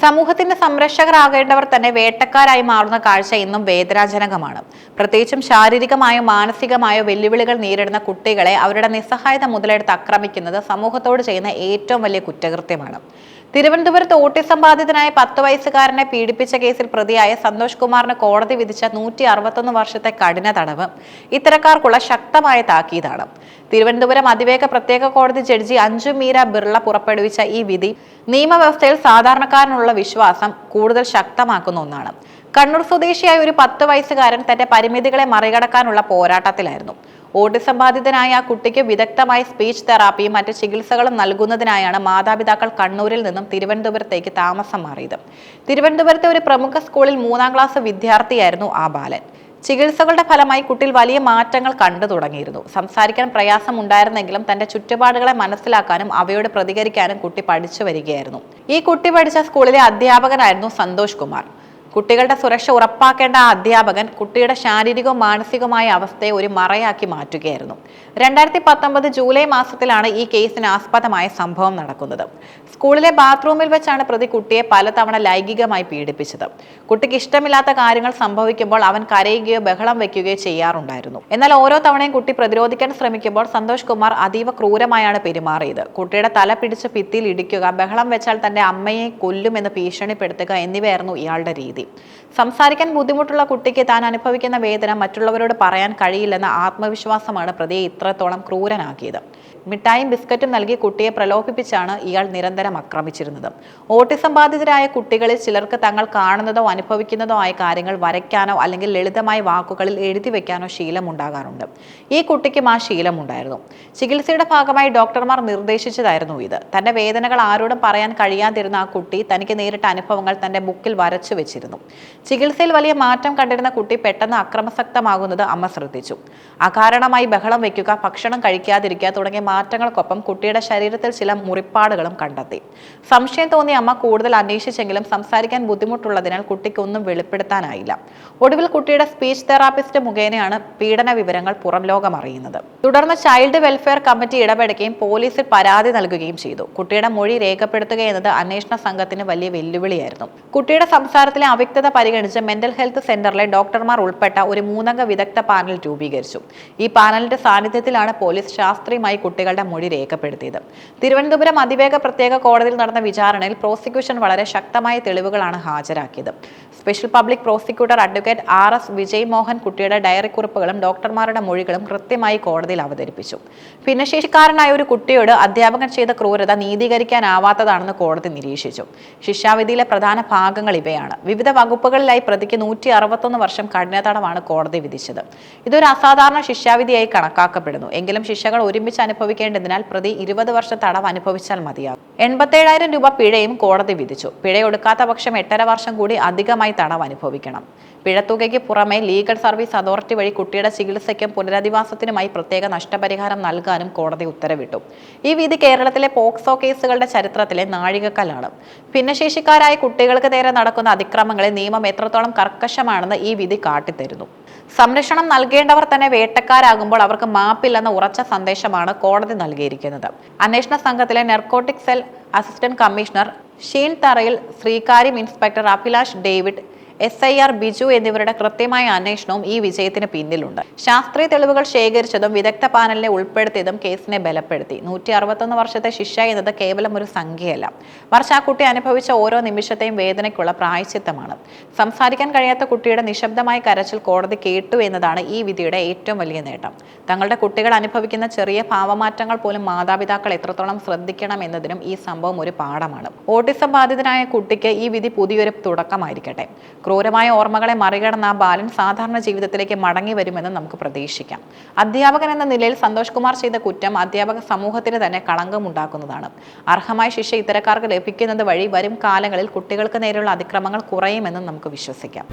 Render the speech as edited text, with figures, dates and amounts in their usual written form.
സമൂഹത്തിന്റെ സംരക്ഷകരാകേണ്ടവർ തന്നെ വേട്ടക്കാരായി മാറുന്ന കാഴ്ച ഇന്നും വേദനാജനകമാണ്. പ്രത്യേകിച്ചും ശാരീരികമായോ മാനസികമായോ വെല്ലുവിളികൾ നേരിടുന്ന കുട്ടികളെ അവരുടെ നിസ്സഹായത മുതലെടുത്ത് ആക്രമിക്കുന്നത് സമൂഹത്തോട് ചെയ്യുന്ന ഏറ്റവും വലിയ കുറ്റകൃത്യമാണ്. തിരുവനന്തപുരത്ത് ഓട്ടിസം ബാധിതനായ 10 വയസ്സുകാരനെ പീഡിപ്പിച്ച കേസിൽ പ്രതിയായ സന്തോഷ് കുമാറിന് കോടതി വിധിച്ച 161 വർഷത്തെ കഠിന തടവ് ഇത്തരക്കാർക്കുള്ള ശക്തമായ താക്കീതാണ്. തിരുവനന്തപുരം അതിവേഗ പ്രത്യേക കോടതി ജഡ്ജി അഞ്ജു മീര ബിർള പുറപ്പെടുവിച്ച ഈ വിധി നിയമവ്യവസ്ഥയിൽ സാധാരണക്കാരനുള്ള വിശ്വാസം കൂടുതൽ ശക്തമാക്കുന്ന ഒന്നാണ്. കണ്ണൂർ സ്വദേശിയായ ഒരു 10 വയസ്സുകാരൻ തന്റെ പരിമിതികളെ മറികടക്കാനുള്ള പോരാട്ടത്തിലായിരുന്നു. ഓട്ടിസം ബാധിതനായ ആ കുട്ടിക്ക് വിദഗ്ധമായ സ്പീച്ച് തെറാപ്പിയും മറ്റ് ചികിത്സകളും നൽകുന്നതിനായാണ് മാതാപിതാക്കൾ കണ്ണൂരിൽ നിന്നും തിരുവനന്തപുരത്തേക്ക് താമസം മാറിയത്. തിരുവനന്തപുരത്തെ ഒരു പ്രമുഖ സ്കൂളിൽ 3-ാം ക്ലാസ് വിദ്യാർത്ഥിയായിരുന്നു ആ ബാലൻ. ചികിത്സകളുടെ ഫലമായി കുട്ടിയിൽ വലിയ മാറ്റങ്ങൾ കണ്ടു തുടങ്ങിയിരുന്നു. സംസാരിക്കാൻ പ്രയാസം ഉണ്ടായിരുന്നെങ്കിലും തന്റെ ചുറ്റുപാടുകളെ മനസ്സിലാക്കാനും അവയോട് പ്രതികരിക്കാനും കുട്ടി പഠിച്ചു വരികയായിരുന്നു. ഈ കുട്ടി പഠിച്ച സ്കൂളിലെ അധ്യാപകനായിരുന്നു സന്തോഷ് കുമാർ. കുട്ടികളുടെ സുരക്ഷ ഉറപ്പാക്കേണ്ട ആ അധ്യാപകൻ കുട്ടിയുടെ ശാരീരികവും മാനസികവുമായ അവസ്ഥയെ ഒരു മറയാക്കി മാറ്റുകയായിരുന്നു. 2019 ജൂലൈ മാസത്തിലാണ് ഈ കേസിന് ആസ്പദമായ സംഭവം നടക്കുന്നത്. സ്കൂളിലെ ബാത്റൂമിൽ വെച്ചാണ് പ്രതി കുട്ടിയെ പലതവണ ലൈംഗികമായി പീഡിപ്പിച്ചത്. കുട്ടിക്ക് ഇഷ്ടമില്ലാത്ത കാര്യങ്ങൾ സംഭവിക്കുമ്പോൾ അവൻ കരയുകയോ ബഹളം വെക്കുകയോ ചെയ്യാറുണ്ടായിരുന്നു. എന്നാൽ ഓരോ തവണയും കുട്ടി പ്രതിരോധിക്കാൻ ശ്രമിക്കുമ്പോൾ സന്തോഷ് കുമാർ അതീവ ക്രൂരമായാണ് പെരുമാറിയത്. കുട്ടിയുടെ തല പിടിച്ച് ഭിത്തിയിൽ ഇടിക്കുക, ബഹളം വെച്ചാൽ തന്റെ അമ്മയെ കൊല്ലുമെന്ന് ഭീഷണിപ്പെടുത്തുക എന്നിവയായിരുന്നു ഇയാളുടെ രീതി. സംസാരിക്കാൻ ബുദ്ധിമുട്ടുള്ള കുട്ടിക്ക് താൻ അനുഭവിക്കുന്ന വേദന മറ്റുള്ളവരോട് പറയാൻ കഴിയില്ലെന്ന ആത്മവിശ്വാസമാണ് പ്രതിയെ ഇത്രത്തോളം ക്രൂരനാക്കിയത്. മിഠായും ബിസ്ക്കറ്റും നൽകി കുട്ടിയെ പ്രലോഭിപ്പിച്ചാണ് ഇയാൾ നിരന്തരം ആക്രമിച്ചിരുന്നത്. ഓട്ടിസം ബാധിതരായ കുട്ടികളിൽ ചിലർക്ക് തങ്ങൾ കാണുന്നതോ അനുഭവിക്കുന്നതോ ആയ കാര്യങ്ങൾ വരയ്ക്കാനോ അല്ലെങ്കിൽ ലളിതമായ വാക്കുകളിൽ എഴുതി വെക്കാനോ ശീലമുണ്ടാകാറുണ്ട്. ഈ കുട്ടിക്കും ആ ശീലമുണ്ടായിരുന്നു. ചികിത്സയുടെ ഭാഗമായി ഡോക്ടർമാർ നിർദ്ദേശിച്ചതായിരുന്നു ഇത്. തന്റെ വേദനകൾ ആരോടും പറയാൻ കഴിയാതിരുന്ന ആ കുട്ടി തനിക്ക് നേരിട്ട അനുഭവങ്ങൾ തന്റെ ബുക്കിൽ വരച്ചു വെച്ചിരുന്നു. ചികിത്സയിൽ വലിയ മാറ്റം കണ്ടിരുന്ന കുട്ടി പെട്ടെന്ന് അക്രമസക്തമാകുന്നത് അമ്മ ശ്രദ്ധിച്ചു. അകാരണമായി ബഹളം വെക്കുക, ഭക്ഷണം കഴിക്കാതിരിക്കുക തുടങ്ങിയ മാറ്റങ്ങൾക്കൊപ്പം കുട്ടിയുടെ ശരീരത്തിൽ ചില മുറിപ്പാടുകളും കണ്ടെത്തി. സംശയം തോന്നിയ അമ്മ കൂടുതൽ അന്വേഷിച്ചെങ്കിലും സംസാരിക്കാൻ ബുദ്ധിമുട്ടുള്ളതിനാൽ കുട്ടിക്ക് ഒന്നും വെളിപ്പെടുത്താനായില്ല. ഒടുവിൽ കുട്ടിയുടെ സ്പീച്ച് തെറാപ്പിസ്റ്റ് മുഖേനയാണ് പീഡന വിവരങ്ങൾ പുറം ലോകം അറിയുന്നത്. തുടർന്ന് ചൈൽഡ് വെൽഫെയർ കമ്മിറ്റി ഇടപെടുകയും പോലീസിൽ പരാതി നൽകുകയും ചെയ്തു. കുട്ടിയുടെ മൊഴി രേഖപ്പെടുത്തുക എന്നത് അന്വേഷണ സംഘത്തിന് വലിയ വെല്ലുവിളിയായിരുന്നു. കുട്ടിയുടെ സംസാരത്തിലെ അവ്യക്തത പരിഗണിച്ച് മെന്റൽ ഹെൽത്ത് സെന്ററിലെ ഡോക്ടർമാർ ഉൾപ്പെട്ട ഒരു 3-അംഗ വിദഗ്ധ പാനൽ രൂപീകരിച്ചു. ഈ പാനലിന്റെ സാന്നിധ്യത്തിലാണ് പോലീസ് ശാസ്ത്രീയമായി കുട്ടികളുടെ മൊഴി രേഖപ്പെടുത്തിയത്. തിരുവനന്തപുരം അതിവേഗ പ്രത്യേക കോടതിയിൽ നടന്ന വിചാരണയിൽ പ്രോസിക്യൂഷൻ വളരെ ശക്തമായ തെളിവുകളാണ് ഹാജരാക്കിയത്. Special public prosecutor advocate RS Vijay Mohan കുട്ടിയുടെ ഡയറി കുറിപ്പുകളും ഡോക്ടർമാരുടെ മൊഴികളും കൃത്യമായി കോടതിയിൽ അവതരിപ്പിച്ചു. ഭിന്നശേഷിക്കാരനായ ഒരു കുട്ടിയോട് അധ്യാപകൻ ചെയ്ത ക്രൂരത നീതീകരിക്കാനാവാത്തതാണെന്ന് കോടതി നിരീക്ഷിച്ചു. ശിക്ഷാവിധിയിലെ പ്രധാന ഭാഗങ്ങൾ ഇവയാണ്. വിവിധ വകുപ്പുകളിലായി പ്രതിക്ക് 161 വർഷം കഠിന തടവാണ് കോടതി വിധിച്ചത്. ഇതൊരു അസാധാരണ ശിക്ഷാവിധിയായി കണക്കാക്കപ്പെടുന്നു. എങ്കിലും ശിക്ഷകൾ ഒരുമിച്ച് അനുഭവിക്കേണ്ടതിനാൽ പ്രതി 20 വർഷം തടവ് അനുഭവിച്ചാൽ മതിയാകും. 87,000 രൂപ പിഴയും കോടതി വിധിച്ചു. പിഴയൊടുക്കാത്ത പക്ഷം 8.5 വർഷം കൂടി അധികമായി തടവ് അനുഭവിക്കണം. പിഴത്തുകയ്ക്ക് പുറമെ ലീഗൽ സർവീസ് അതോറിറ്റി വഴി കുട്ടിയുടെ ചികിത്സയ്ക്കും പുനരധിവാസത്തിനുമായി പ്രത്യേക നഷ്ടപരിഹാരം നൽകാനും കോടതി ഉത്തരവിട്ടു. ഈ വിധി കേരളത്തിലെ പോക്സോ കേസുകളുടെ ചരിത്രത്തിലെ നാഴികക്കല്ലാണ്. ഭിന്നശേഷിക്കാരായ കുട്ടികൾക്ക് നേരെ നടക്കുന്ന അതിക്രമങ്ങളിൽ നിയമം എത്രത്തോളം കർക്കശമാണെന്ന് ഈ വിധി കാട്ടിത്തരുന്നു. സംരക്ഷണം നൽകേണ്ടവർ തന്നെ വേട്ടക്കാരാകുമ്പോൾ അവർക്ക് മാപ്പില്ലെന്ന ഉറച്ച സന്ദേശമാണ് കോടതി നൽകിയിരിക്കുന്നത്. അന്വേഷണ സംഘത്തിലെ narcotic cell assistant commissioner Sheen Tharayil, Sreekaryam inspector Abhilash David, SIR Biju എന്നിവരുടെ കൃത്യമായ അന്വേഷണവും ഈ വിജയത്തിന് പിന്നിലുണ്ട്. ശാസ്ത്രീയ തെളിവുകൾ ശേഖരിച്ചതും വിദഗ്ധ പാനലിനെ ഉൾപ്പെടുത്തിയതും കേസിനെ ബലപ്പെടുത്തി. 161 വർഷത്തെ ശിക്ഷ എന്നത് കേവലം ഒരു സംഖ്യയല്ല, മറിച്ച് ആ കുട്ടി അനുഭവിച്ച ഓരോ നിമിഷത്തെയും വേദനയ്ക്കുള്ള പ്രായശ്ചിത്തമാണ്. സംസാരിക്കാൻ കഴിയാത്ത കുട്ടിയുടെ നിശബ്ദമായ കരച്ചിൽ കോടതി കേട്ടു എന്നതാണ് ഈ വിധിയുടെ ഏറ്റവും വലിയ നേട്ടം. തങ്ങളുടെ കുട്ടികൾ അനുഭവിക്കുന്ന ചെറിയ ഭാവമാറ്റങ്ങൾ പോലും മാതാപിതാക്കൾ എത്രത്തോളം ശ്രദ്ധിക്കണം എന്നതിനും ഈ സംഭവം ഒരു പാഠമാണ്. ഓട്ടിസം ബാധിതനായ കുട്ടിക്ക് ഈ വിധി പുതിയൊരു തുടക്കമായിരിക്കട്ടെ. ക്രൂരമായ ഓർമ്മകളെ മറികടന്ന ആ ബാലൻ സാധാരണ ജീവിതത്തിലേക്ക് മടങ്ങി വരുമെന്ന് നമുക്ക് പ്രതീക്ഷിക്കാം. അധ്യാപകൻ എന്ന നിലയിൽ സന്തോഷ് കുമാർ ചെയ്ത കുറ്റം അധ്യാപക സമൂഹത്തിന് തന്നെ കളങ്കമുണ്ടാക്കുന്നതാണ്. അർഹമായ ശിക്ഷ ഇത്തരക്കാർക്ക് ലഭിക്കുന്നത് വഴി വരും കാലങ്ങളിൽ കുട്ടികൾക്ക് നേരെയുള്ള അതിക്രമങ്ങൾ കുറയുമെന്നും നമുക്ക് വിശ്വസിക്കാം.